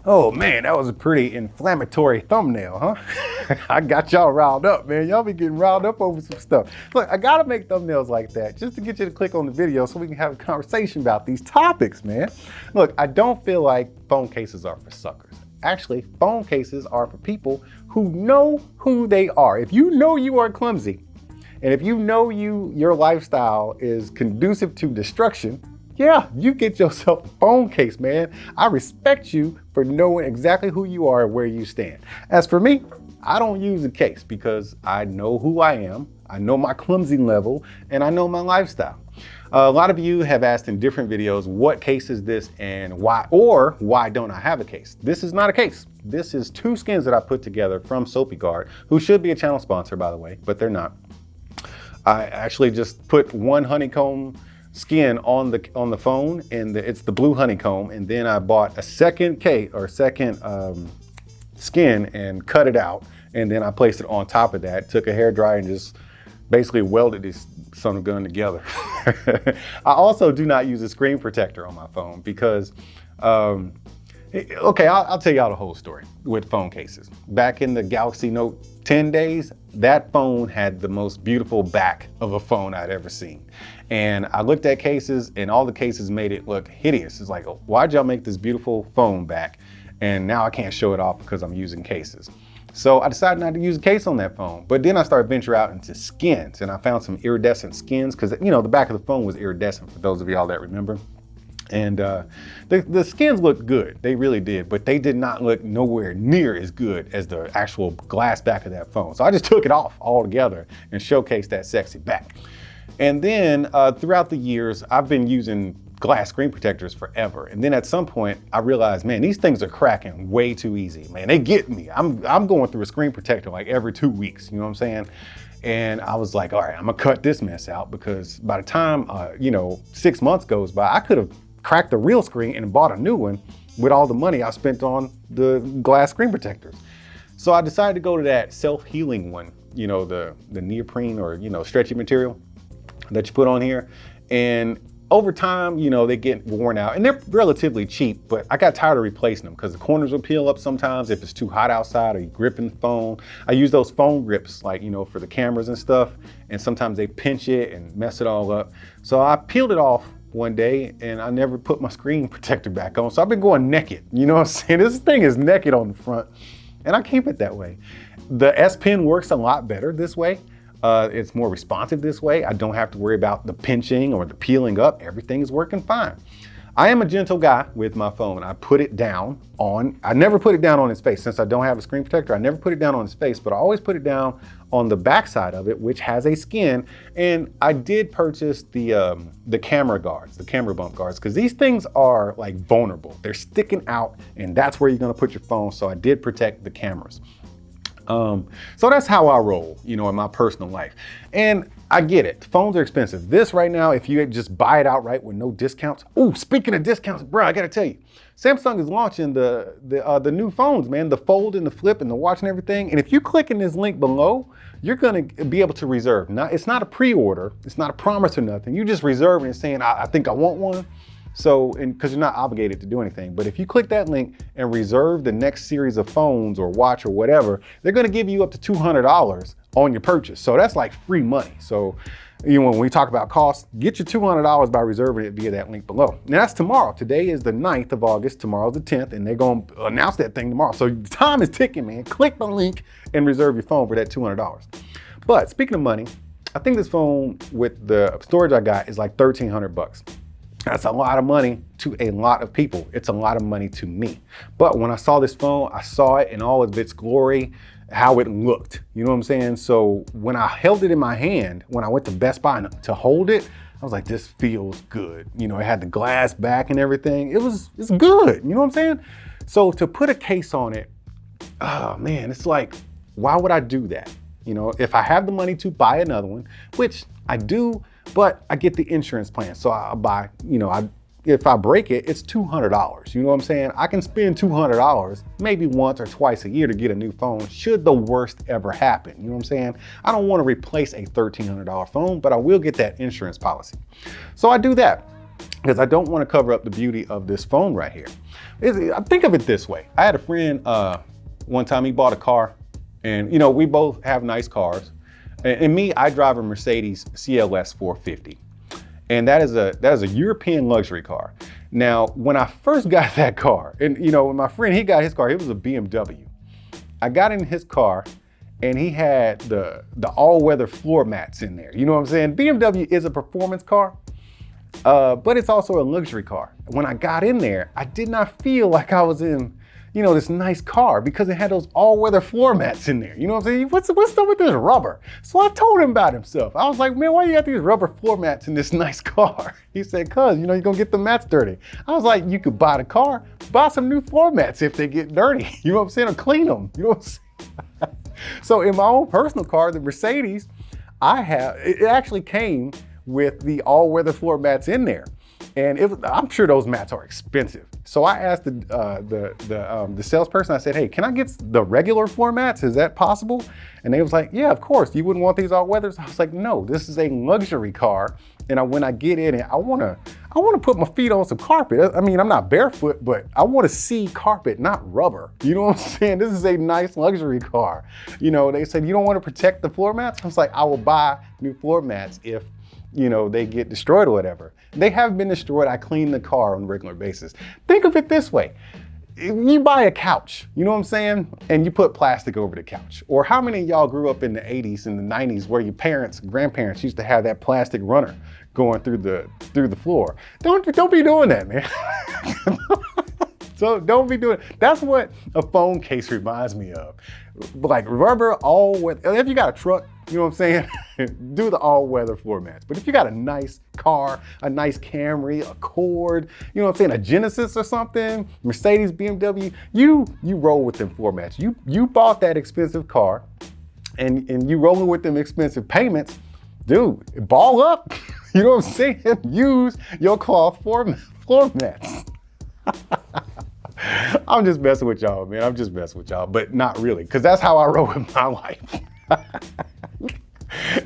Oh man, that was a pretty inflammatory thumbnail, huh? I got y'all riled up, man. Y'all be getting riled up over some stuff. Look, I gotta make thumbnails like that just to get you to click on the video so we can have a conversation about these topics, man. Look, I don't feel like phone cases are for suckers. Actually, phone cases are for people who know who they are. If you know you are clumsy, and if you know your lifestyle is conducive to destruction, yeah, you get yourself a phone case, man. I respect you for knowing exactly who you are and where you stand. As for me, I don't use a case because I know who I am, I know my clumsy level, and I know my lifestyle. A lot of you have asked in different videos, what case is this and why, or why don't I have a case? This is not a case. This is two skins that I put together from Sopiguard, who should be a channel sponsor, by the way, but they're not. I actually just put one Honeycomb skin on the phone, and it's the blue Honeycomb, and then I bought a second skin and cut it out, and then I placed it on top of that, took a hairdryer and just basically welded this son of a gun together. I also do not use a screen protector on my phone because okay, I'll tell y'all the whole story with phone cases. Back in the Galaxy Note 10 days, that phone had the most beautiful back of a phone I'd ever seen. And I looked at cases and all the cases made it look hideous. It's like, why'd y'all make this beautiful phone back? And now I can't show it off because I'm using cases. So I decided not to use a case on that phone. But then I started venturing out into skins, and I found some iridescent skins because, you know, the back of the phone was iridescent for those of y'all that remember. And the skins looked good, they really did, but they did not look nowhere near as good as the actual glass back of that phone. So I just took it off altogether and showcased that sexy back. And then throughout the years, I've been using glass screen protectors forever. And then at some point I realized, man, these things are cracking way too easy, man. They get me. I'm going through a screen protector like every 2 weeks, you know what I'm saying? And I was like, all right, I'm gonna cut this mess out, because by the time, 6 months goes by, I could have cracked the real screen and bought a new one with all the money I spent on the glass screen protectors. So I decided to go to that self-healing one, you know, the neoprene or, stretchy material that you put on here. And over time, they get worn out and they're relatively cheap, but I got tired of replacing them because the corners will peel up sometimes if it's too hot outside or you gripping the phone. I use those phone grips, like, for the cameras and stuff, and sometimes they pinch it and mess it all up. So I peeled it off one day and I never put my screen protector back on. So I've been going naked, you know what I'm saying? This thing is naked on the front and I keep it that way. The S Pen works a lot better this way. It's more responsive this way. I don't have to worry about the pinching or the peeling up. Everything is working fine. I am a gentle guy with my phone. I never put it down on its face. Since I don't have a screen protector, I never put it down on its face, but I always put it down on the back side of it, which has a skin. And I did purchase the camera guards, the camera bump guards, because these things are like vulnerable. They're sticking out and that's where you're gonna put your phone. So I did protect the cameras. So that's how I roll, in my personal life. And I get it, phones are expensive. This right now, if you just buy it outright with no discounts. Oh, speaking of discounts, bro, I gotta tell you, Samsung is launching the new phones, man, the Fold and the Flip and the Watch and everything. And if you click in this link below, you're gonna be able to reserve. Now, it's not a pre-order, it's not a promise or nothing. You just reserve it and saying, I think I want one. So, because you're not obligated to do anything, but if you click that link and reserve the next series of phones or watch or whatever, they're gonna give you up to $200 on your purchase. So that's like free money. So, when we talk about costs, get your $200 by reserving it via that link below. Now that's tomorrow. Today is the 9th of August, tomorrow's the 10th, and they're gonna announce that thing tomorrow. So time is ticking, man. Click the link and reserve your phone for that $200. But speaking of money, I think this phone with the storage I got is like $1,300. That's a lot of money to a lot of people. It's a lot of money to me. But when I saw this phone, I saw it in all of its glory, how it looked. You know what I'm saying? So when I held it in my hand, when I went to Best Buy to hold it, I was like, this feels good. It had the glass back and everything. It's good. You know what I'm saying? So to put a case on it, oh man, it's like, why would I do that? If I have the money to buy another one, which I do, but I get the insurance plan. So I'll buy, if I break it, it's $200. You know what I'm saying? I can spend $200 maybe once or twice a year to get a new phone should the worst ever happen. You know what I'm saying? I don't want to replace a $1,300 phone, but I will get that insurance policy. So I do that. because I don't want to cover up the beauty of this phone right here. Think of it this way. I had a friend one time, he bought a car, and you know, we both have nice cars. And me, I drive a Mercedes CLS 450. And that is a European luxury car. Now, when I first got that car, and you know, when my friend, he got his car, it was a BMW. I got in his car and he had the all-weather floor mats in there. You know what I'm saying? BMW is a performance car, but it's also a luxury car. When I got in there, I did not feel like I was in, you know, this nice car because it had those all-weather floor mats in there. You know what I'm saying? What's up with this rubber? So I told him about himself. I was like, man, why you got these rubber floor mats in this nice car? He said, cuz, you know, you're gonna get the mats dirty. I was like, you could buy the car, buy some new floor mats if they get dirty. You know what I'm saying? Or clean them. You know what I'm saying? So in my own personal car, the Mercedes, it actually came with the all-weather floor mats in there. And I'm sure those mats are expensive. So I asked the salesperson, I said, hey, can I get the regular floor mats? Is that possible? And they was like, yeah, of course. You wouldn't want these all weathers? I was like, no, this is a luxury car. And when I get in it, I wanna put my feet on some carpet. I mean, I'm not barefoot, but I wanna see carpet, not rubber. You know what I'm saying? This is a nice luxury car. You know, they said, you don't wanna protect the floor mats? I was like, I will buy new floor mats if, you know, they get destroyed or whatever. They have been destroyed. I clean the car on a regular basis. Think of it this way. You buy a couch, you know what I'm saying? And you put plastic over the couch. Or how many of y'all grew up in the 80s and the 90s where your parents, grandparents used to have that plastic runner going through the floor? Don't be doing that, man. So don't be doing it. That's what a phone case reminds me of. Like rubber, all weather. If you got a truck, you know what I'm saying? Do the all-weather floor mats. But if you got a nice car, a nice Camry, a Accord, you know what I'm saying, a Genesis or something, Mercedes, BMW, you roll with them floor mats. You bought that expensive car and you rolling with them expensive payments, dude, ball up. You know what I'm saying? Use your cloth floor mats. I'm just messing with y'all, man. I'm just messing with y'all, but not really, because that's how I roll with my life.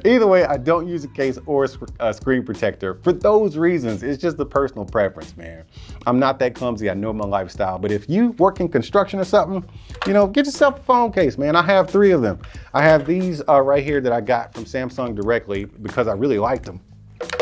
Either way, I don't use a case or a screen protector for those reasons. It's just a personal preference, man. I'm not that clumsy. I know my lifestyle, but if you work in construction or something, you know, get yourself a phone case, man. I have 3 of them. I have these right here that I got from Samsung directly because I really liked them.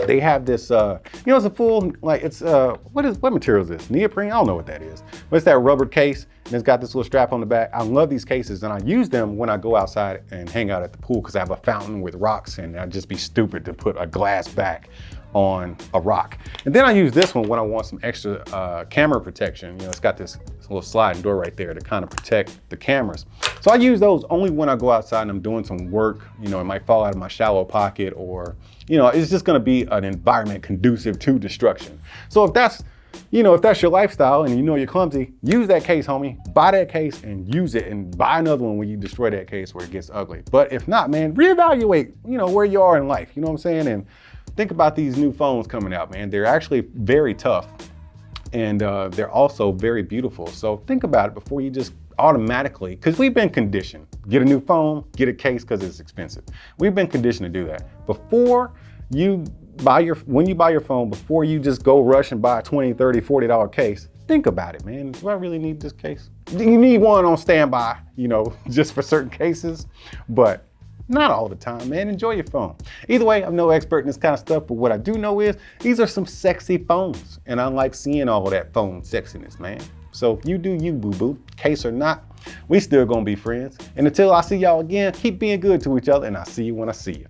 They have this, you know, it's a full, like, it's, what material is this? Neoprene? I don't know what that is. But it's that rubber case, and it's got this little strap on the back. I love these cases, and I use them when I go outside and hang out at the pool because I have a fountain with rocks, and I'd just be stupid to put a glass back on a rock. And then I use this one when I want some extra camera protection. You know, it's got this little sliding door right there to kind of protect the cameras. So I use those only when I go outside and I'm doing some work. You know, it might fall out of my shallow pocket, or, you know, it's just gonna be an environment conducive to destruction. So if that's, you know, if that's your lifestyle and you know you're clumsy, use that case, homie. Buy that case and use it, and buy another one when you destroy that case where it gets ugly. But if not, man, reevaluate, you know, where you are in life. You know what I'm saying? And think about these new phones coming out, man. They're actually very tough, and they're also very beautiful. So think about it before you just automatically, because we've been conditioned. Get a new phone, get a case because it's expensive. We've been conditioned to do that. When you buy your phone, before you just go rush and buy a $20, $30, $40 case, think about it, man. Do I really need this case? You need one on standby, you know, just for certain cases, but not all the time, man. Enjoy your phone. Either way, I'm no expert in this kind of stuff, but what I do know is these are some sexy phones, and I like seeing all of that phone sexiness, man. So you do you, boo-boo. Case or not, we still gonna be friends. And until I see y'all again, keep being good to each other, and I'll see you when I see you.